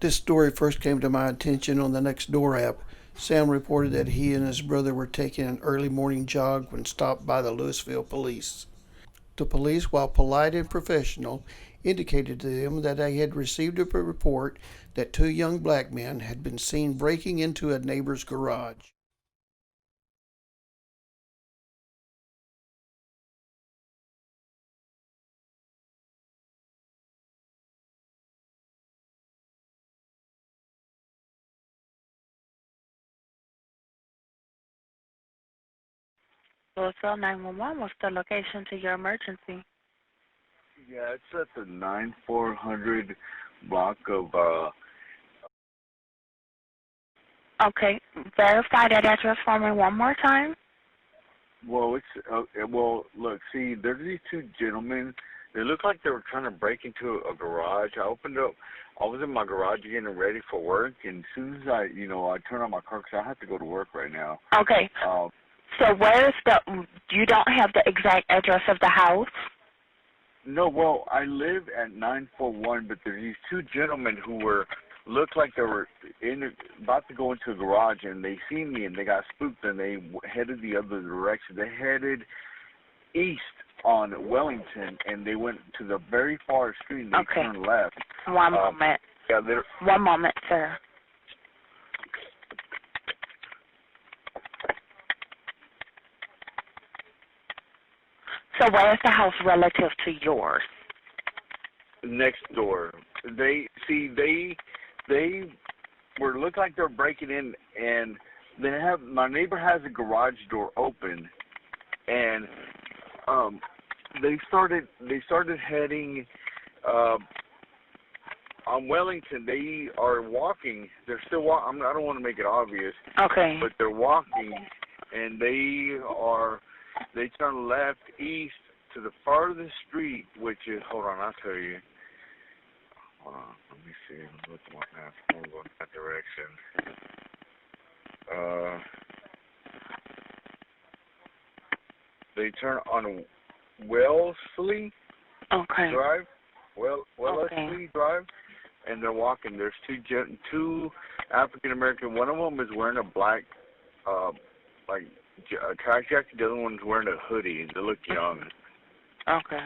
This story first came to my attention on the Nextdoor app. Sam reported that he and his brother were taking an early morning jog when stopped by the Lewisville police. The police, while polite and professional, indicated to them that they had received a report that two young black men had been seen breaking into a neighbor's garage. Lewisville 911, what's the location to your emergency? Yeah, it's at the 9400 block of, Okay, verify that address for me one more time. look, see, there's these two gentlemen. They look like they were trying to break into a garage. I was in my garage getting ready for work, and as soon as I turned on my car because I have to go to work right now. Okay, Um, so where's you don't have the exact address of the house? no, well, I live at 941, but there's these two gentlemen who looked like they were about to go into a garage, and they seen me, and they got spooked, and they headed the other direction. They headed east on Wellington, and they went to the very far street, and they turned left. One moment. Yeah, One moment, sir. So where is the house relative to yours? next door. They were looked like they're breaking in, and my neighbor has a garage door open, and they started heading on Wellington. They are walking. They're still walking. I don't want to make it obvious. Okay. But they're walking, and they turn left east to the farthest street, which is, hold on, I'll tell you. Hold on, let me see. Look at my map. I'm going that direction. They turn on Wellesley Drive. Wellesley Drive, and they're walking. There's two African American. One of them is wearing a black, a track jacket. The other one's wearing a hoodie. They look young. Okay.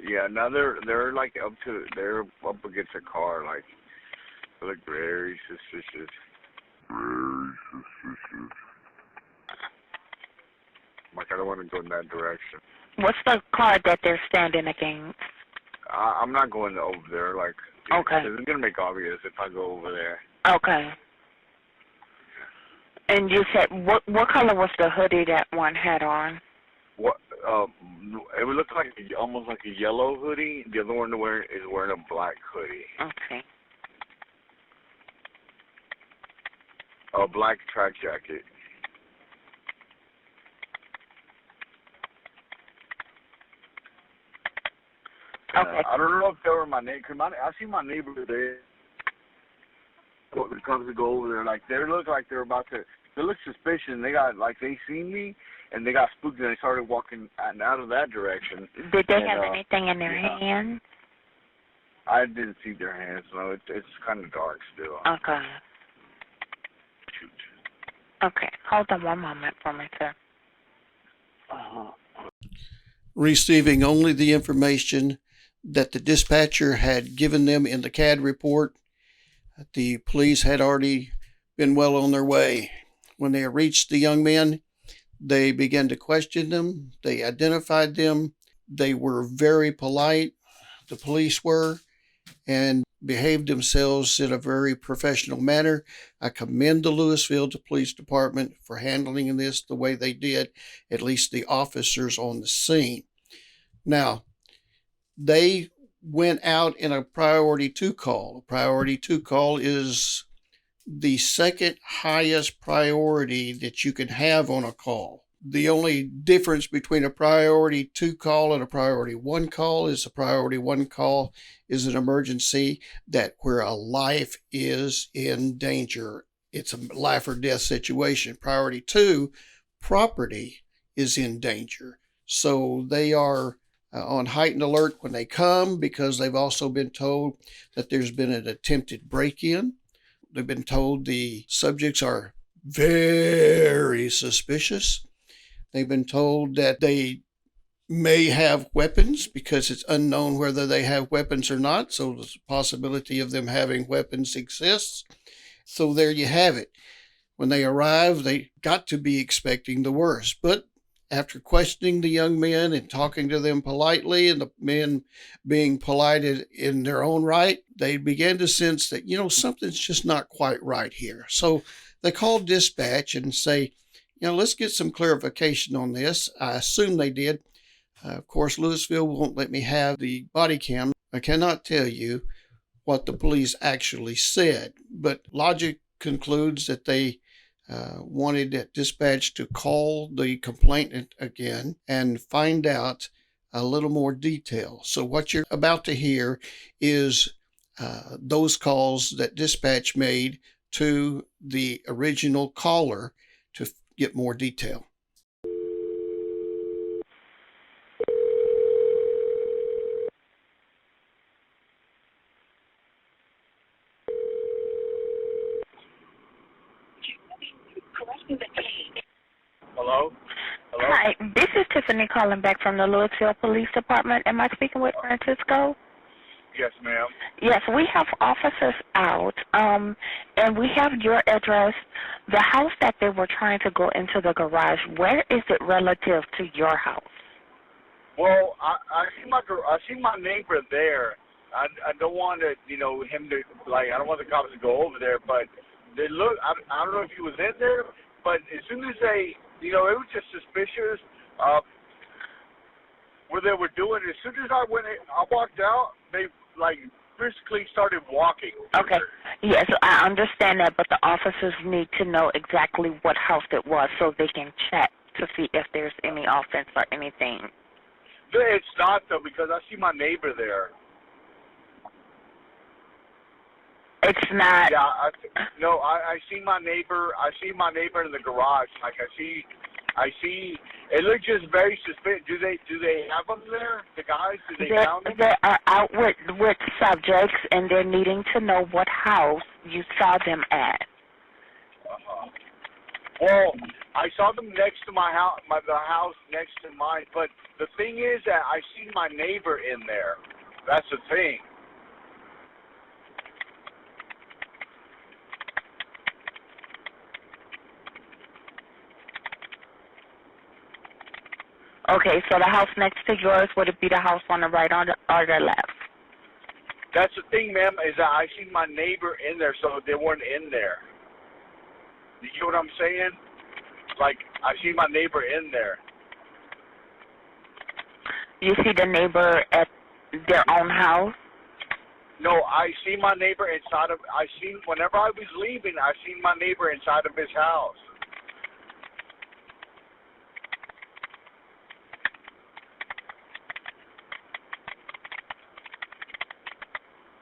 Yeah, now they're like they're up against a car, like they look very suspicious. Very suspicious. Like I don't want to go in that direction. What's the car that they're standing against? I'm not going over there. Like, okay, it's gonna make obvious if I go over there. Okay. And you said what color was the hoodie that one had on? What? It would look like almost like a yellow hoodie. The other one is wearing a black hoodie. Okay. A black track jacket. Okay. I don't know if they were my neighbor. I see my neighbor there. When it comes to go over there, like they look like they're about to. They look suspicious. And they seen me, and they got spooked, and they started walking out of that direction. Did they have anything in their hands? I didn't see their hands. No, it's kind of dark still. Okay. Shoot. Okay. Hold on one moment for me, sir. Receiving only the information that the dispatcher had given them in the CAD report, the police had already been well on their way. When they reached the young men, they began to question them. They identified them. They were very polite, the police were, and behaved themselves in a very professional manner. I commend the Lewisville Police Department for handling this the way they did, at least the officers on the scene. Now, they went out in a priority 2 call. A priority 2 call is the second highest priority that you can have on a call. The only difference between a priority 2 call and a priority 1 call is a priority 1 call is an emergency where a life is in danger. It's a life or death situation. Priority 2, property is in danger. So they are on heightened alert when they come, because they've also been told that there's been an attempted break-in. They've been told the subjects are very suspicious. They've been told that they may have weapons, because it's unknown whether they have weapons or not. So the possibility of them having weapons exists. So there you have it. When they arrive, they got to be expecting the worst. But after questioning the young men and talking to them politely, and the men being polite in their own right, they began to sense that, something's just not quite right here. So they called dispatch and say, let's get some clarification on this. I assume they did. Of course, Lewisville won't let me have the body cam. I cannot tell you what the police actually said, but logic concludes that they wanted dispatch to call the complainant again and find out a little more detail. So what you're about to hear is those calls that dispatch made to the original caller to get more detail. Hello? Hello? Hi, this is Tiffany calling back from the Lewisville Police Department. Am I speaking with Francisco? Yes, ma'am. Yes, we have officers out, and we have your address. The house that they were trying to go into the garage, where is it relative to your house? Well, I see my neighbor there. I don't want to, him to, I don't want the cops to go over there, but they look, I don't know if he was in there, but as soon as they, it was just suspicious what they were doing. As soon as I walked out, they, physically started walking. Okay. Yes, I understand that, but the officers need to know exactly what house it was so they can check to see if there's any offense or anything. It's not, though, because I see my neighbor there. It's not. Yeah, I see my neighbor. I see my neighbor in the garage. I see. It looks just very suspicious. Do they have them there? The guys? Do they found them? They are out with subjects, and they're needing to know what house you saw them at. Well, I saw them next to my house, the house next to mine. But the thing is that I see my neighbor in there. That's the thing. Okay, so the house next to yours, would it be the house on the right or the left? That's the thing, ma'am, is that I see my neighbor in there, so they weren't in there. You get what I'm saying? I see my neighbor in there. You see the neighbor at their own house? No, I see my neighbor inside of, whenever I was leaving, I seen my neighbor inside of his house.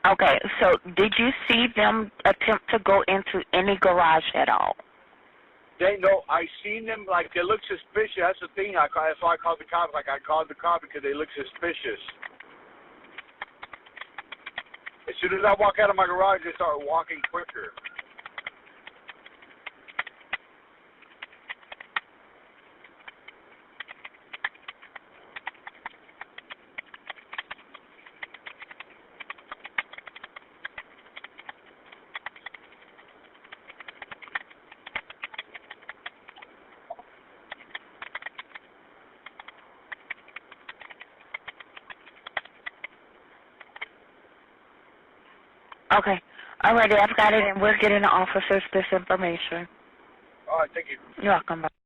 Okay, so did you see them attempt to go into any garage at all? I seen them, they look suspicious. That's the thing. That's why I called the cops. I called the cops because they look suspicious. As soon as I walk out of my garage, they start walking quicker. Okay. Alrighty, I've got it, and we're getting the officers this information. All right, thank you. You're welcome. Bye.